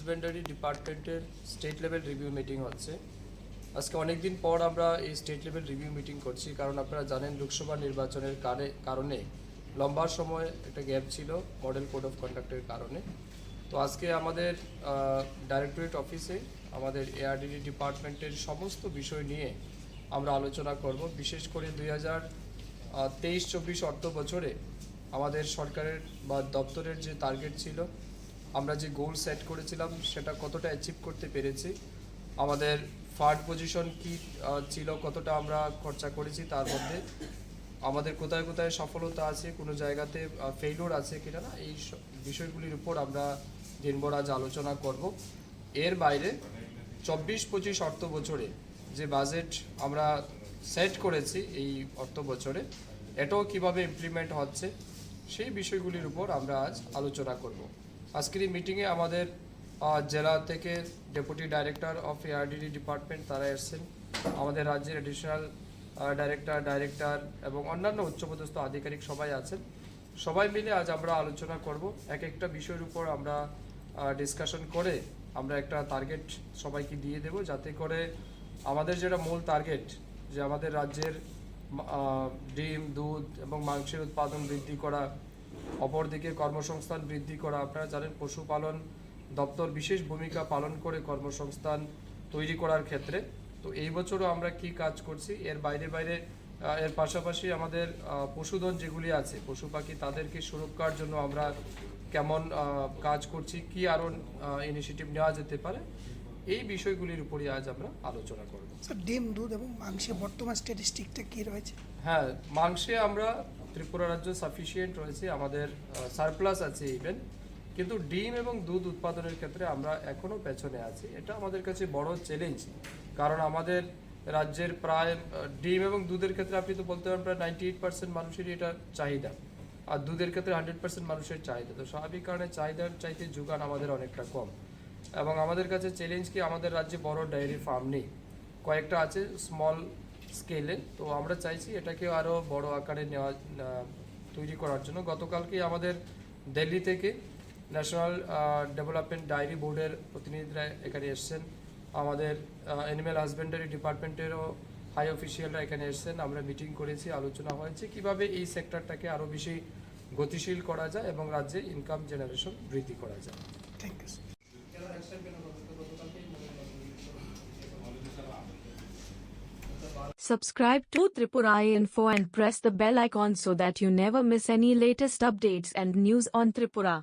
Husbandry ডিপার্টমেন্টের state level review meeting হচ্ছে। আজকে অনেক দিন পর আমরা এই স্টেট লেভেল রিভিউ মিটিং করছি, কারণ আপনারা জানেন লোকসভা নির্বাচনের কারণে লম্বা সময় একটা গ্যাপ ছিল মডেল কোড অফ কন্ডাক্টের কারণে। তো আজকে আমাদের ডাইরেক্টরেট অফিসে আমাদের এআরডিডি ডিপার্টমেন্টের সমস্ত বিষয় নিয়ে আমরা আলোচনা করব। বিশেষ করে 2023-24 অর্থ বছরে আমাদের সরকারের বা দপ্তরের যে টার্গেট ছিল, আমরা যে গোল সেট করেছিলাম সেটা কতটা অ্যাচিভ করতে পেরেছি, আমাদের ফান্ড পজিশন কি ছিল, কতটা আমরা খরচা করেছি, তার মধ্যে আমাদের কোথায় কোথায় সফলতা আছে, কোনো জায়গাতে ফেইলিওর আছে কিনা না, এই বিষয়গুলির উপর আমরা দিনভর আজ আলোচনা করব। এর বাইরে 24-25 অর্থ বছরে যে বাজেট আমরা সেট করেছি এই অর্থ বছরে, এটাও কিভাবে ইমপ্লিমেন্ট হচ্ছে সেই বিষয়গুলির উপর আমরা আজ আলোচনা করব। আজকের এই মিটিংয়ে আমাদের জেলা থেকে deputy director of ARDD department তারা এসেছেন, আমাদের রাজ্যের অ্যাডিশনাল ডাইরেক্টর এবং অন্যান্য উচ্চপদস্থ আধিকারিক সবাই আছেন। সবাই মিলে আজ আমরা আলোচনা করব, এক একটা বিষয়ের উপর আমরা ডিসকাশন করে আমরা একটা টার্গেট সবাইকে দিয়ে দেব, যাতে করে আমাদের যেটা মূল টার্গেট, যে আমাদের রাজ্যের ডিম, দুধ এবং মাংসের উৎপাদন বৃদ্ধি করা, অপরদিকে কর্মসংস্থান বৃদ্ধি করা। আপনারা জানেন পশুপালন দপ্তর বিশেষ ভূমিকা পালন করে কর্মসংস্থান তৈরি করার ক্ষেত্রে। তো এই বছরও আমরা কি কাজ করছি, এর বাইরে এর পাশাপাশি আমাদের পশুধন যেগুলি আছে, পশু পাখি, তাদেরকে সুরক্ষার জন্য আমরা কেমন কাজ করছি, কি আরও ইনিশিয়েটিভ নেওয়া যেতে পারে, এই বিষয়গুলির উপরই আজ আমরা আলোচনা করব। স্যার, ডিম, দুধ এবং মাংসে বর্তমান স্ট্যাটিস্টিকটা কী রয়েছে? হ্যাঁ, মাংসে আমরা ত্রিপুরা রাজ্য সাফিসিয়েন্ট রয়েছে, আমাদের সারপ্লাস আছে ইভেন, কিন্তু ডিম এবং দুধ উৎপাদনের ক্ষেত্রে আমরা এখনও পেছনে আছি। এটা আমাদের কাছে বড় চ্যালেঞ্জ, কারণ আমাদের রাজ্যের প্রায় ডিম এবং দুধের ক্ষেত্রে আপনি তো বলতে পারেন প্রায় 98% মানুষেরই এটা চাহিদা, আর দুধের ক্ষেত্রে 100% মানুষের চাহিদা। তো স্বাভাবিক কারণে চাহিদার চাইতে যোগান আমাদের অনেকটা কম, এবং আমাদের কাছে চ্যালেঞ্জ কি, আমাদের রাজ্যে বড় ডায়েরি ফার্ম নেই, কয়েকটা আছে স্মল স্কেলে। তো আমরা চাইছি এটাকে আরও বড় আকারে তৈরি করার জন্য। গতকালকে আমাদের দিল্লি থেকে ন্যাশনাল ডেভেলপমেন্ট ডায়েরি বোর্ডের প্রতিনিধিরা এখানে এসছেন, আমাদের অ্যানিম্যাল হাজবেন্ডারি ডিপার্টমেন্টেরও হাই অফিসিয়ালরা এখানে এসছেন। আমরা মিটিং করেছি, আলোচনা হয়েছে কিভাবে এই সেক্টরটাকে আরও বেশি গতিশীল করা যায় এবং রাজ্যে ইনকাম জেনারেশন বৃদ্ধি করা যায়। Thank you. Subscribe to Tripura Info and press the bell icon so that you never miss any latest updates and news on Tripura.